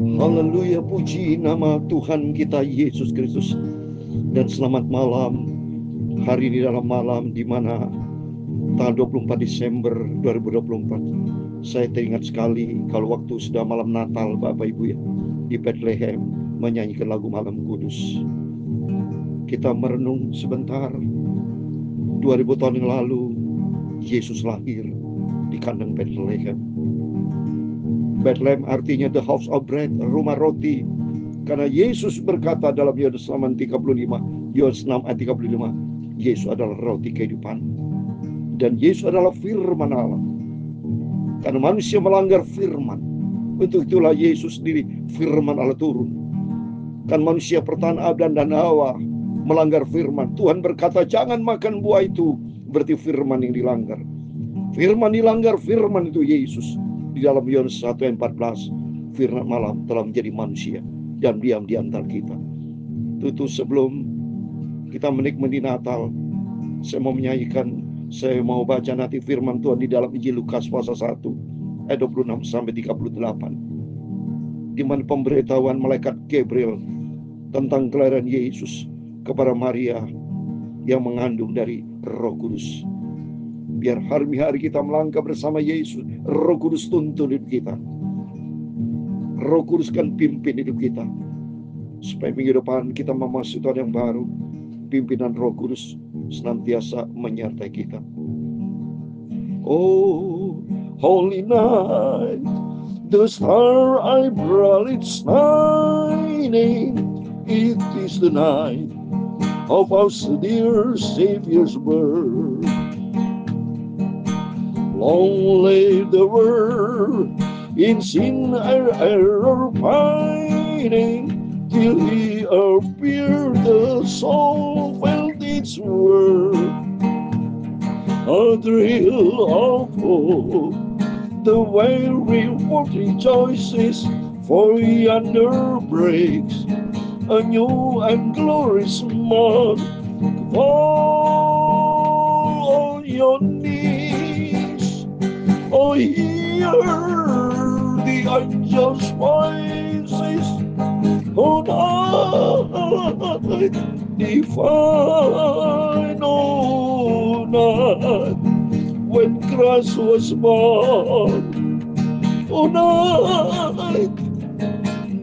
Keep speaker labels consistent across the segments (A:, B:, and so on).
A: Haleluya, puji nama Tuhan kita Yesus Kristus. Dan selamat malam. Hari ini dalam malam di mana tanggal 24 Desember 2024. Saya teringat sekali kalau waktu sudah malam Natal Bapak Ibu ya, di Bethlehem menyanyikan lagu Malam Kudus. Kita merenung sebentar. 2000 tahun yang lalu Yesus lahir di kandang Bethlehem. Bethlehem artinya the house of bread, rumah roti. Karena Yesus berkata dalam Yohanes 6:35, Yohanes 6 ayat 35, Yesus adalah roti kehidupan. Dan Yesus adalah firman Allah. Karena manusia melanggar firman, untuk itulah Yesus sendiri firman Allah turun. Kan manusia pertama Adam dan Hawa melanggar firman. Tuhan berkata jangan makan buah itu, berarti firman yang dilanggar. Firman dilanggar, firman itu Yesus. Di dalam Yohanes 1:14, firman malam telah menjadi manusia dan diam di antara kita. Itu sebelum kita menikmati Natal, saya mau menyanyikan, saya mau baca nanti firman Tuhan di dalam Injil Lukas pasal 1 ayat 26 sampai 38. Di mana pemberitahuan malaikat Gabriel tentang kelahiran Yesus kepada Maria yang mengandung dari Roh Kudus. Biar hari-hari kita melangkah bersama Yesus, Roh Kudus tuntun hidup kita. Roh Kudus kan pimpin hidup kita. Supaya minggu depan kita memasuki tahun yang baru, pimpinan Roh Kudus senantiasa menyertai kita. Oh, holy night, the star I brought it shining. It is the night of our dear Savior's birth. Long lay the world in sin and error pining, till he appeared, the soul felt its worth. A thrill of hope, the weary world rejoices, for yonder breaks a new and glorious morn. Fall on your knees, oh, hear the angels' voices. Oh, night divine, oh, night when Christ was born. Oh, night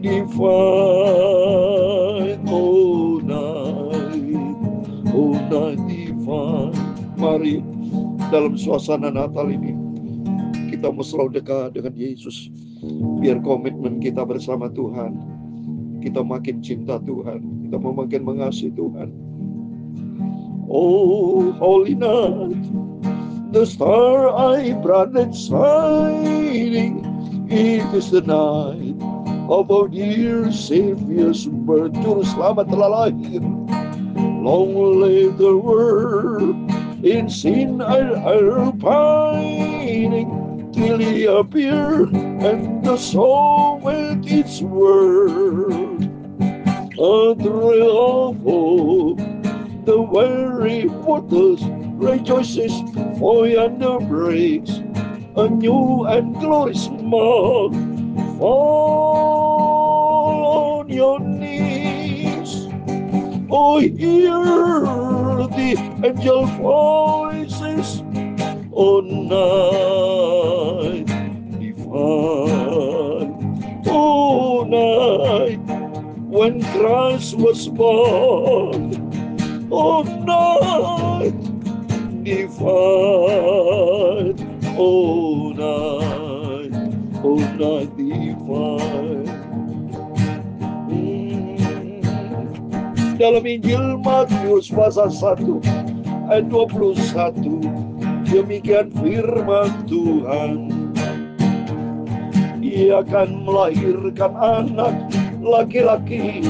A: divine, oh, night divine. Mari dalam suasana Natal ini kita mau selalu dekat dengan Yesus. Biar komitmen kita bersama Tuhan, kita makin cinta Tuhan, kita makin mengasihi Tuhan. Oh, holy night, the star I brought it shining. It is the night of our dear Savior's birth. Juru selamat telah lahir. Long live the world in sin and error pining, till he appeared, and the soul with its word. A thrill of hope, the weary waters rejoices, for yonder breaks a new and glorious morn. Fall on your knees, oh, hear the angel voices. Oh, night divine, oh, night when Christ was born. Oh, night divine, oh, night divine. Dalam Injil Matius pasal 1 ayat 21, demikian firman Tuhan. Ia akan melahirkan anak laki-laki,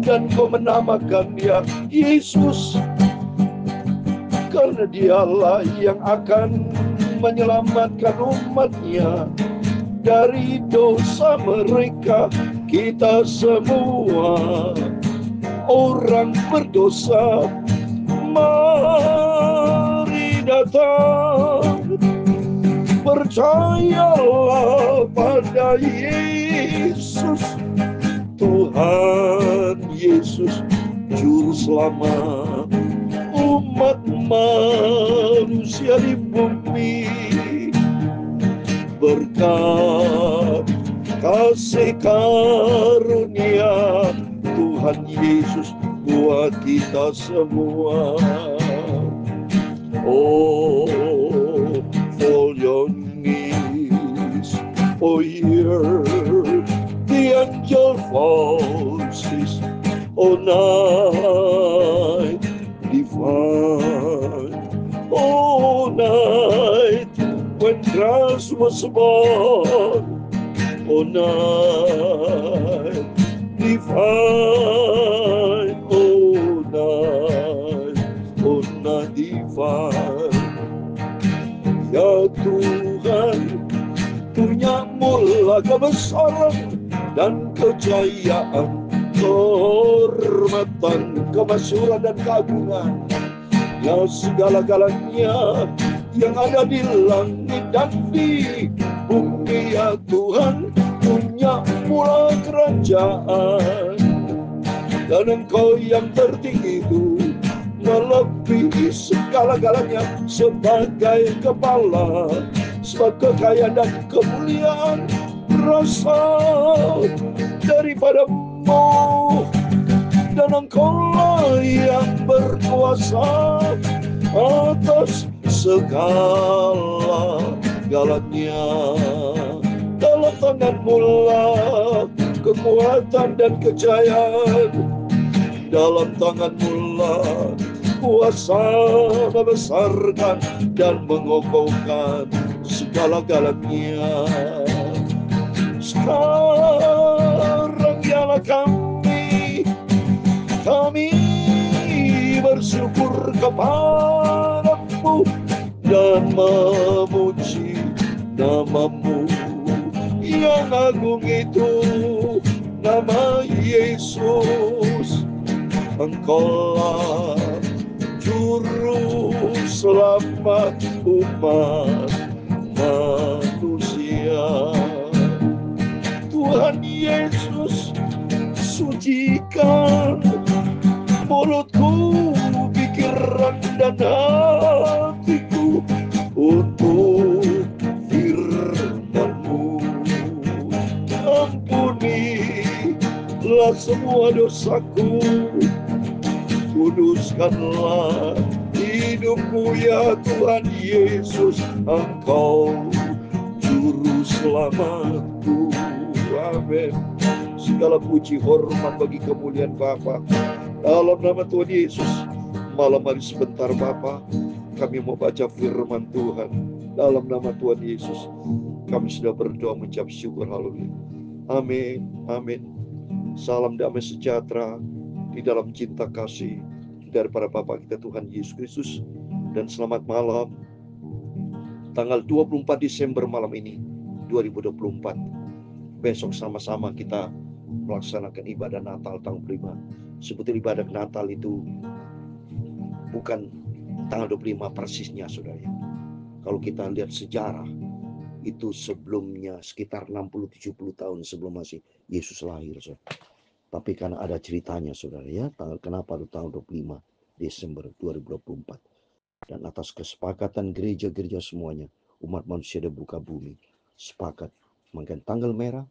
A: dan kau menamakan dia Yesus, karena dialah yang akan menyelamatkan umatnya dari dosa mereka. Kita semua orang berdosa, mari datang Percayalah pada Yesus, Tuhan Yesus Juru Selamat umat manusia di bumi. Berkat kasih karunia Tuhan Yesus buat kita semua. Oh, fall your knees, oh hear the angel voices, oh night divine, oh night when Christ was born, oh night divine, oh night divine. Ya Tuhan, punya mula kebesaran dan kejayaan, kehormatan, kemasyhuran dan keagungan. Ya segala-galanya yang ada di langit dan di bumi, ya Tuhan, punya mula kerajaan. Dan Engkau yang tertinggi itu melebihi segala-galanya sebagai kepala, sebab kekayaan dan kemuliaan berasal daripada-Mu, dan Engkau-lah yang berkuasa atas segala-galanya. Dalam tangan-Mu lah kekuatan dan kejayaan, dalam tangan-Mu lah kuasa membesarkan dan mengokohkan segala-galanya. Sekarang ialah kami bersyukur kepada-Mu dan memuji nama-Mu yang agung itu, nama Yesus. Engkaulah Juru Selamat umat manusia. Tuhan Yesus, sucikan mulutku, pikiran dan hatiku untuk firman-Mu. Ampunilah semua dosaku, kuduskanlah hidupku ya Tuhan Yesus. Engkau Juru Selamatku. Amin. Segala puji hormat bagi kemuliaan Bapa dalam nama Tuhan Yesus. Malam hari sebentar Bapa, kami mau baca firman Tuhan dalam nama Tuhan Yesus. Kami sudah berdoa mengucap syukur. Haleluya. Amin. Amin. Salam damai sejahtera di dalam cinta kasih daripada Bapa kita Tuhan Yesus Kristus. Dan selamat malam tanggal 24 Desember malam ini 2024. Besok sama-sama kita melaksanakan ibadah Natal tanggal 5. Sebetulnya ibadah Natal itu bukan tanggal 25 persisnya, saudara. Kalau kita lihat sejarah, itu sebelumnya sekitar 60-70 tahun sebelum masih Yesus lahir, saudara. Tapi karena ada ceritanya, saudara, ya, kenapa tanggal 25 Desember 2024. Dan atas kesepakatan gereja-gereja semuanya, umat manusia di buka bumi sepakat mengganti tanggal merah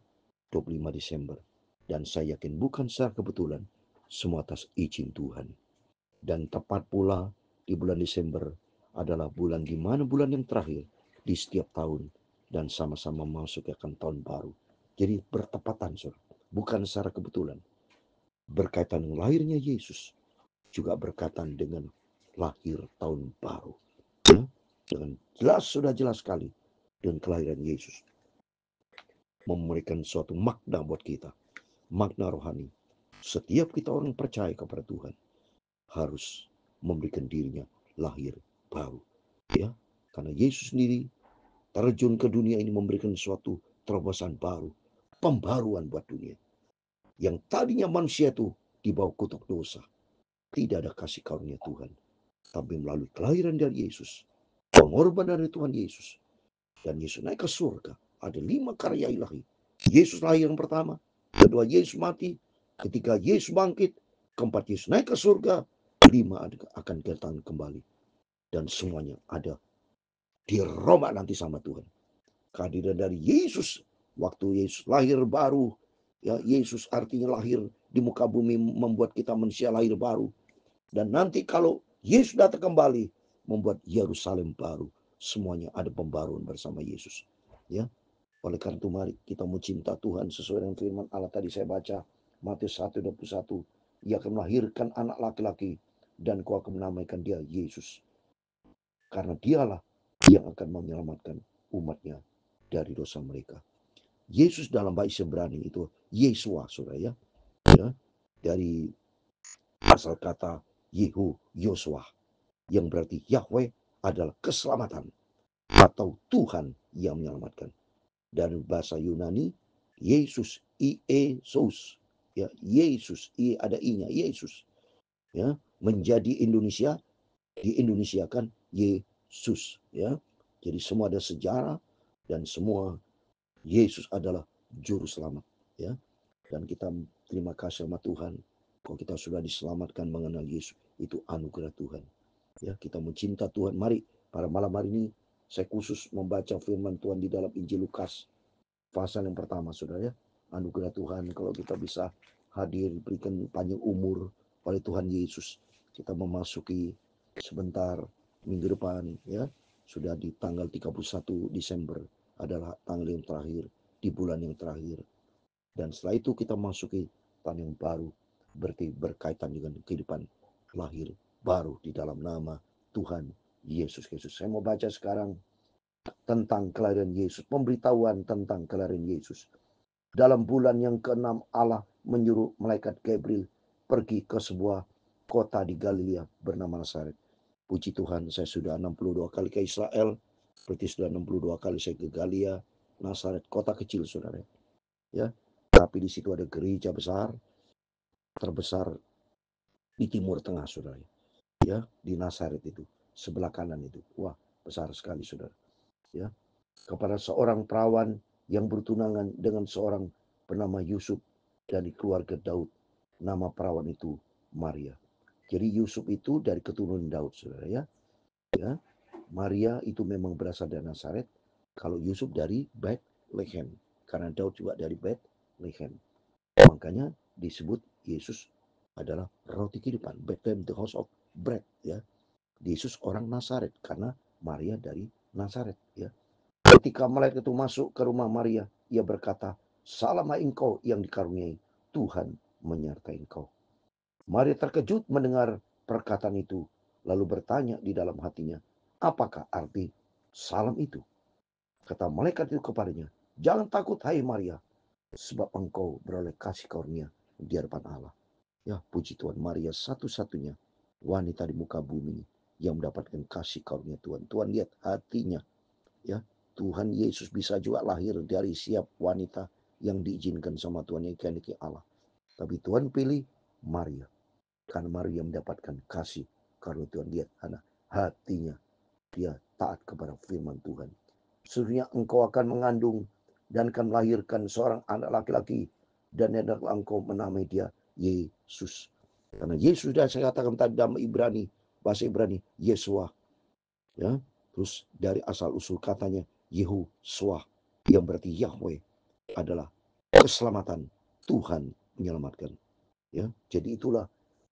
A: 25 Desember. Dan saya yakin bukan secara kebetulan, semua atas izin Tuhan. Dan tepat pula di bulan Desember adalah bulan di mana bulan yang terakhir di setiap tahun, dan sama-sama masuk akan tahun baru. Jadi bertepatan, saudara, bukan secara kebetulan. Berkaitan dengan lahirnya Yesus, juga berkaitan dengan lahir tahun baru. Ya, dengan jelas, sudah jelas sekali dengan kelahiran Yesus memberikan suatu makna buat kita, makna rohani. Setiap kita orang percaya kepada Tuhan harus memberikan dirinya lahir baru, ya, karena Yesus sendiri terjun ke dunia ini memberikan suatu terobosan baru, pembaruan buat dunia. Yang tadinya manusia itu di bawah kutuk dosa, tidak ada kasih karunia Tuhan, tapi melalui kelahiran dari Yesus, pengorbanan dari Tuhan Yesus, Dan Yesus naik ke surga. Ada 5 karya ilahi. Yesus lahir yang pertama. Kedua, Yesus mati. Ketiga, Yesus bangkit. Keempat, Yesus naik ke surga. 5 akan datang kembali. Dan semuanya ada di Roma nanti sama Tuhan. Kehadiran dari Yesus. Waktu Yesus lahir baru. Ya, Yesus artinya lahir di muka bumi, membuat kita manusia lahir baru. Dan nanti kalau Yesus datang kembali, membuat Yerusalem baru. Semuanya ada pembaruan bersama Yesus. Ya, oleh karena itu mari kita mau cinta Tuhan sesuai dengan firman Allah tadi saya baca. Matius 1:21. Ia akan melahirkan anak laki-laki dan kau akan menamaikan dia Yesus. Karena dialah yang akan menyelamatkan umatnya dari dosa mereka. Yesus dalam bahasa Ibrani itu Yesua, saudara ya. Dari asal kata Yehu, Yosua, yang berarti Yahweh adalah keselamatan atau Tuhan yang menyelamatkan. Dan bahasa Yunani Yesus, Iesus, ya, Yesus, ada i-nya, Yesus, ya, menjadi Indonesia, diindonesiakan Yesus, ya. Jadi semua ada sejarah dan semua Yesus adalah juru selamat, ya. Dan kita terima kasih sama Tuhan kalau kita sudah diselamatkan mengenal Yesus, itu anugerah Tuhan. Ya, kita mencinta Tuhan. Mari pada malam hari ini saya khusus membaca firman Tuhan di dalam Injil Lukas pasal yang pertama, saudara ya. Anugerah Tuhan kalau kita bisa hadir, berikan panjang umur oleh Tuhan Yesus. Kita memasuki sebentar minggu depan, ya. Sudah di tanggal 31 Desember adalah tanggal yang terakhir di bulan yang terakhir. Dan setelah itu kita masuki tahun yang baru, berarti berkaitan dengan kehidupan lahir baru di dalam nama Tuhan Yesus Kristus. Saya mau baca sekarang tentang kelahiran Yesus, pemberitahuan tentang kelahiran Yesus. Dalam bulan yang ke-6 Allah menyuruh malaikat Gabriel pergi ke sebuah kota di Galilea bernama Nazaret. Puji Tuhan, saya sudah 62 kali ke Israel, berarti sudah 62 kali saya ke Galilea, Nazaret, kota kecil saudara. Ya, tapi di situ ada gereja besar, terbesar di Timur Tengah saudara. Ya, di Nazaret itu, sebelah kanan itu. Wah, besar sekali saudara. Ya, kepada seorang perawan yang bertunangan dengan seorang bernama Yusuf dari keluarga Daud. Nama perawan itu Maria. Jadi Yusuf itu dari keturunan Daud, saudara ya. Ya, Maria itu memang berasal dari Nazaret. Kalau Yusuf dari Bethlehem, karena Daud juga dari Bethlehem. Makanya disebut Yesus adalah roti kehidupan. Bethlehem, the house of bread, ya. Yesus orang Nazaret karena Maria dari Nazaret, ya. Ketika malaikat itu masuk ke rumah Maria, ia berkata, "Salamlah engkau yang dikaruniai, Tuhan menyertai engkau." Maria terkejut mendengar perkataan itu, lalu bertanya di dalam hatinya, apakah arti salam itu? Kata malaikat itu kepadanya, "Jangan takut hai Maria, sebab engkau beroleh kasih karunia di hadapan Allah." Ya, puji Tuhan, Maria satu-satunya wanita di muka bumi yang mendapatkan kasih karunia Tuhan. Tuhan lihat hatinya, ya. Tuhan Yesus bisa juga lahir dari siap wanita yang diizinkan sama Tuhan, yang dikehendaki Allah. Tapi Tuhan pilih Maria. Karena Maria mendapatkan kasih karunia Tuhan. Lihat anak hatinya, dia taat kepada firman Tuhan. Sesungguhnya engkau akan mengandung dan akan melahirkan seorang anak laki-laki, dan hendaklah engkau menamai dia Yesus. Karena Yesus sudah saya katakan tadi dalam Ibrani, bahasa Ibrani, Yesua. Ya, terus dari asal usul katanya Yehusua, yang berarti Yahweh adalah keselamatan, Tuhan menyelamatkan. Ya, jadi itulah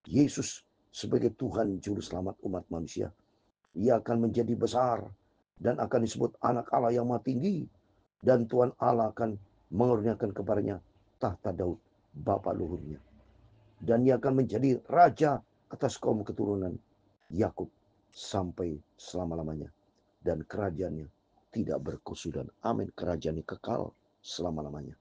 A: Yesus sebagai Tuhan juru selamat umat manusia. Ia akan menjadi besar dan akan disebut anak Allah yang maha tinggi, dan Tuhan Allah akan mengurniakan kepadanya tahta Daud bapa luhurnya, dan ia akan menjadi raja atas kaum keturunan Yakub sampai selama-lamanya, dan kerajaannya tidak berkesudahan. Amin. Kerajaannya kekal selama-lamanya.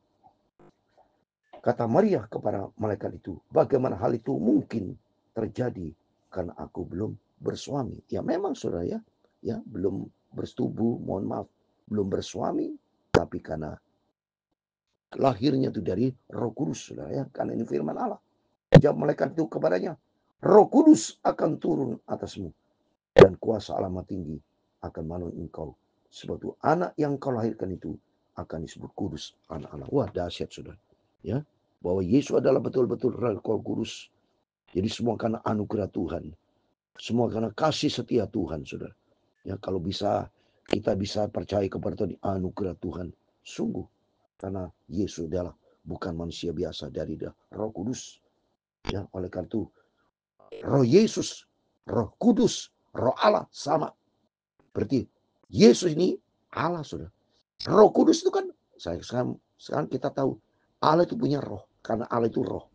A: Kata Maria kepada malaikat itu, bagaimana hal itu mungkin terjadi karena aku belum bersuami? Ya memang saudara ya belum bersetubuh, mohon maaf, belum bersuami, tapi karena lahirnya itu dari Roh Kudus, saudara ya, karena ini firman Allah. Jawab malaikat itu kepadanya, Roh Kudus akan turun atasmu dan kuasa Allah Maha Tinggi akan menolong engkau. Sebab itu anak yang kau lahirkan itu akan disebut kudus, anak-anak. Wah, dahsyat saudara. Ya, bahwa Yesus adalah betul-betul Roh Kudus. Jadi semua karena anugerah Tuhan. Semua karena kasih setia Tuhan, saudara. Ya, kalau bisa kita bisa percaya kepada Tuhan, anugerah Tuhan. Sungguh, karena Yesus adalah bukan manusia biasa, dari Roh Kudus. Ya, oleh karena itu Roh Yesus, Roh Kudus, Roh Allah sama. Berarti Yesus ini Allah, saudara. Roh Kudus itu kan, sekarang kita tahu Allah itu punya roh, karena Allah itu roh.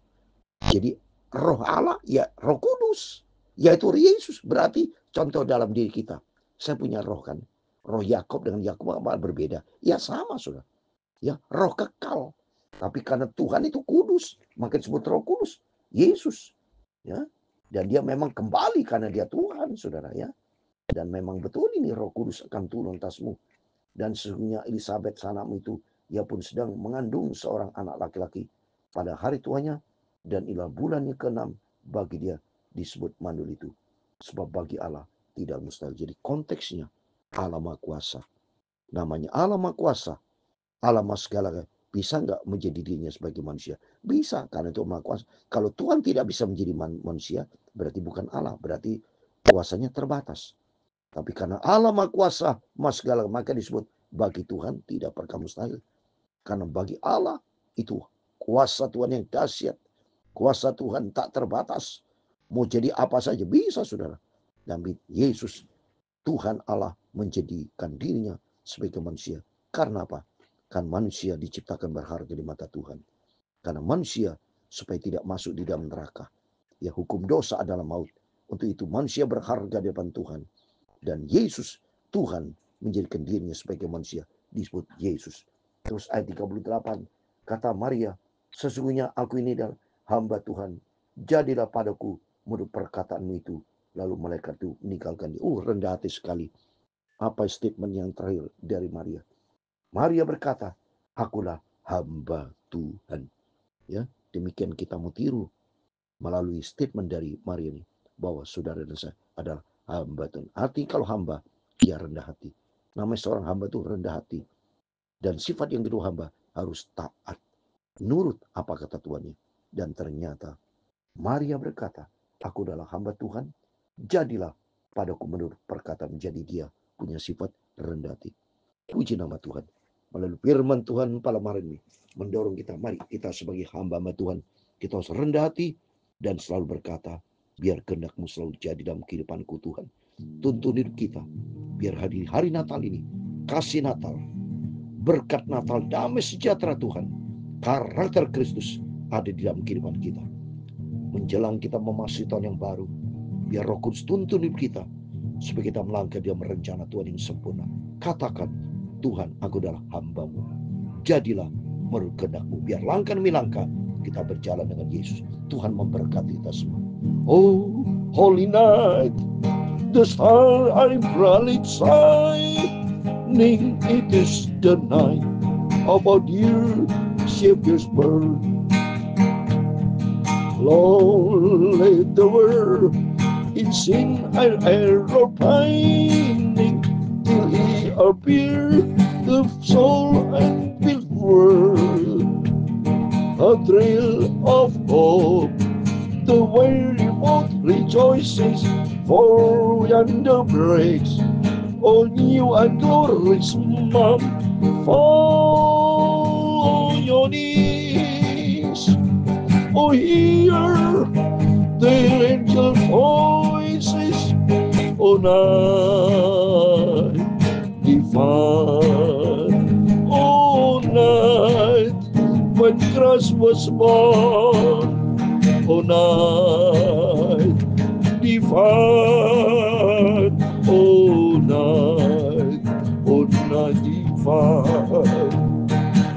A: Jadi roh Allah ya Roh Kudus, yaitu Yesus. Berarti contoh dalam diri kita, saya punya roh kan. Roh Yakob dengan Yakub apa berbeda? Ya sama, saudara. Ya, roh kekal. Tapi karena Tuhan itu kudus, maka disebut Roh Kudus, Yesus. Ya, dan dia memang kembali karena dia Tuhan, saudara ya. Dan memang betul ini Roh Kudus akan turun atasmu. Dan sesungguhnya Elisabeth sanamu itu, ia pun sedang mengandung seorang anak laki-laki pada hari tuanya, dan inilah bulannya ke-6 bagi dia disebut mandul itu. Sebab bagi Allah tidak mustahil. Jadi konteksnya Allah Maha Kuasa. Namanya Allah Maha Kuasa. Allah Maha segala. Bisa nggak menjadi dirinya sebagai manusia? Bisa, karena itu Maha Kuasa. Kalau Tuhan tidak bisa menjadi manusia, berarti bukan Allah. Berarti kuasanya terbatas. Tapi karena Allah Maha Kuasa, Maha segala, maka disebut bagi Tuhan tidak perkara mustahil. Karena bagi Allah itu kuasa Tuhan yang dahsyat. Kuasa Tuhan tak terbatas. Mau jadi apa saja bisa, saudara. Dan Yesus, Tuhan Allah, menjadikan dirinya sebagai manusia. Karena apa? Kan manusia diciptakan berharga di mata Tuhan. Karena manusia supaya tidak masuk di dalam neraka. Ya, hukum dosa adalah maut. Untuk itu manusia berharga di depan Tuhan. Dan Yesus, Tuhan, menjadikan dirinya sebagai manusia, disebut Yesus. Terus ayat 38, kata Maria, sesungguhnya aku ini adalah hamba Tuhan. Jadilah padaku menurut perkataanmu itu. Lalu malaikat itu meninggalkan dia. Rendah hati sekali. Apa statement yang terakhir dari Maria? Maria berkata, akulah hamba Tuhan. Ya, demikian kita mau tiru melalui statement dari Maria ini, bahwa saudara dan saya adalah hamba Tuhan. Arti kalau hamba, dia rendah hati. Namanya seorang hamba itu rendah hati. Dan sifat yang kedua, hamba harus taat. Nurut apa kata Tuhannya. Dan ternyata Maria berkata, aku adalah hamba Tuhan. Jadilah padaku menurut perkataan. Jadi dia punya sifat rendah hati. Puji nama Tuhan. Melalui firman Tuhan pada hari ini mendorong kita, mari kita sebagai hamba-hamba Tuhan, kita harus rendah hati dan selalu berkata, biar kehendak-Mu selalu jadi dalam kehidupanku Tuhan. Tuntun hidup kita, biar hari Natal ini, kasih Natal, berkat Natal, damai sejahtera Tuhan, karakter Kristus ada di dalam kehidupan kita. Menjelang kita memasuki tahun yang baru, biar Roh Kudus tuntun hidup kita, supaya kita melangkah dalam rencana Tuhan yang sempurna. Katakan, Tuhan, aku adalah hamba-Mu. Jadilah menurut kehendak-Mu. Biar langkah demi langkah kita berjalan dengan Yesus. Tuhan memberkati kita semua. Oh, holy night, the star are brightly shining. It is the night of our dear Savior's birth. Lord, let the world in sin and error pining, till He appear, the soul and filled world. A thrill of hope, the weary world rejoices, for yonder breaks all new and glorious month. Fall on your knees, oh hear the angel voices, oh night divine, oh night when Christ was born, oh night divine, oh night divine.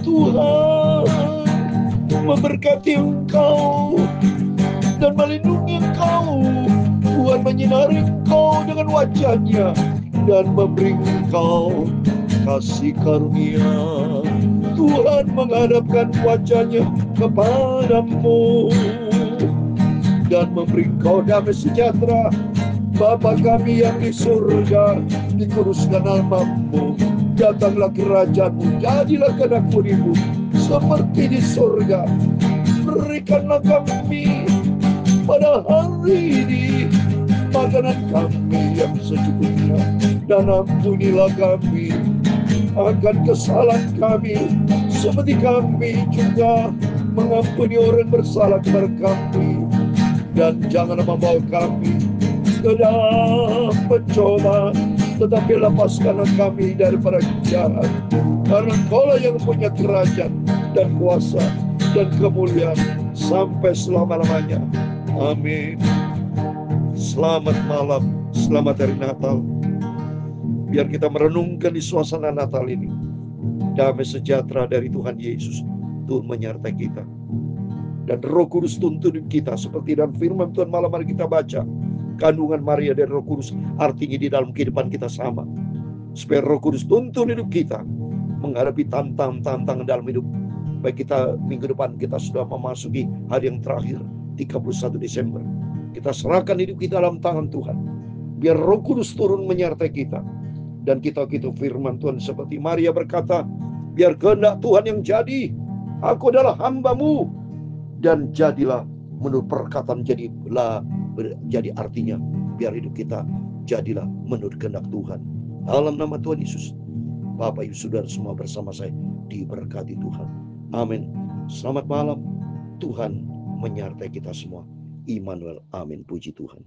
A: Tuhan memberkati engkau dan melindungi engkau. Tuhan menyinari engkau dengan wajahnya dan memberi engkau kasih karunia. Tuhan menghadapkan wajahnya kepadamu dan memberi engkau damai sejahtera. Bapa kami yang di surga, dikuduskan nama-Mu. Datanglah kerajaan-Mu, jadilah kehendak-Mu di bumi seperti di surga. Berikanlah kami pada hari ini makanan kami yang secukupnya, dan ampunilah kami akan kesalahan kami, seperti kami juga mengampuni orang bersalah kepada kami. Dan jangan membawa kami ke dalam pencobaan, tetapi lepaskanlah kami daripada jahat. Karena Kaulah yang punya kerajaan dan kuasa dan kemuliaan sampai selama-lamanya. Amin. Selamat malam, selamat hari Natal. Biar kita merenungkan di suasana Natal ini, damai sejahtera dari Tuhan Yesus Tuhan menyertai kita, dan Roh Kudus tuntun kita seperti dalam firman Tuhan malam hari kita baca. Kandungan Maria dan Roh Kudus artinya di dalam kehidupan kita sama, supaya Roh Kudus tuntun hidup kita menghadapi tantangan dalam hidup. Baik kita minggu depan kita sudah memasuki hari yang terakhir, 31 Desember. Kita serahkan hidup kita dalam tangan Tuhan. Biar Roh Kudus turun menyertai kita. Dan kita firman Tuhan seperti Maria berkata, biar kehendak Tuhan yang jadi. Aku adalah hamba-Mu. Dan jadilah menurut perkataan, jadi artinya biar hidup kita jadilah menurut kehendak Tuhan. Dalam nama Tuhan Yesus, Bapak Ibu Saudara semua bersama saya diberkati Tuhan. Amin. Selamat malam. Tuhan menyertai kita semua. Immanuel. Amin. Puji Tuhan.